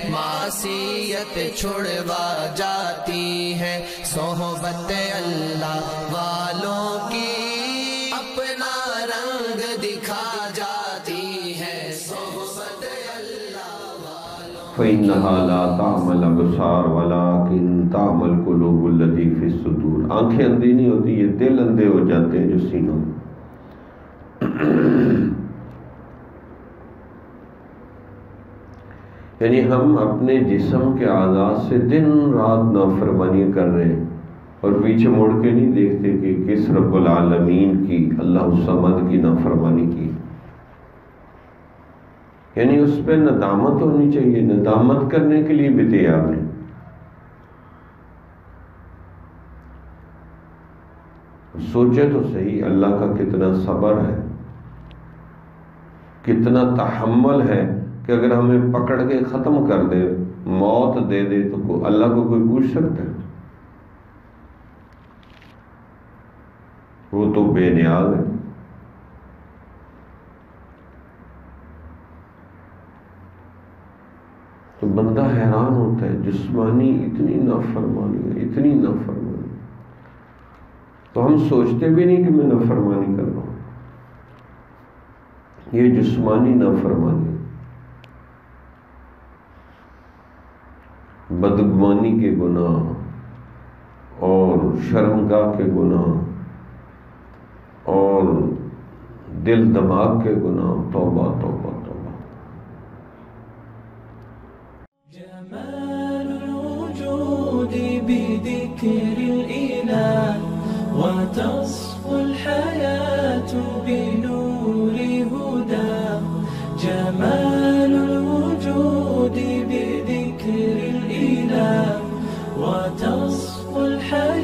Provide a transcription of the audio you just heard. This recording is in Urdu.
معصیت چھڑوا جاتی ہے، صحبت اللہ والوں کی اپنا رنگ دکھا جاتی ہے، صحبت اللہ والوں فَإِنَّهَا لَا تَعْمَى الْأَبْصَارُ وَلَٰكِن تَعْمَى الْقُلُوبُ الَّتِي فِي الصُّدُورِ۔ آنکھیں اندھی نہیں ہوتی، یہ دل اندھے ہو جاتے ہیں جو سینوں میں۔ یعنی ہم اپنے جسم کے اعضاء سے دن رات نافرمانی کر رہے ہیں اور پیچھے مڑ کے نہیں دیکھتے کہ کس رب العالمین کی، اللہ الصمد کی نافرمانی کی۔ یعنی اس پہ ندامت ہونی چاہیے، ندامت کرنے کے لیے بھی تیار نہیں۔ سوچے تو صحیح اللہ کا کتنا صبر ہے، کتنا تحمل ہے کہ اگر ہمیں پکڑ کے ختم کر دے، موت دے دے، تو اللہ کو کوئی پوچھ سکتا ہے؟ وہ تو بے نیاز ہے۔ تو بندہ حیران ہوتا ہے، جسمانی اتنی نافرمانی ہے، اتنی نافرمانی، تو ہم سوچتے بھی نہیں کہ میں نافرمانی کر رہا ہوں۔ یہ جسمانی نافرمانی، بدگمانی کے گناہ اور شرمگاہ کے گناہ اور دل دماغ کے گناہ، توبہ توبہ توبہ۔ جمال الوجود بذكر الإله وتصفو الحياة بنور هداه، جمال الوجود بذكر الإله وتصفو الحياة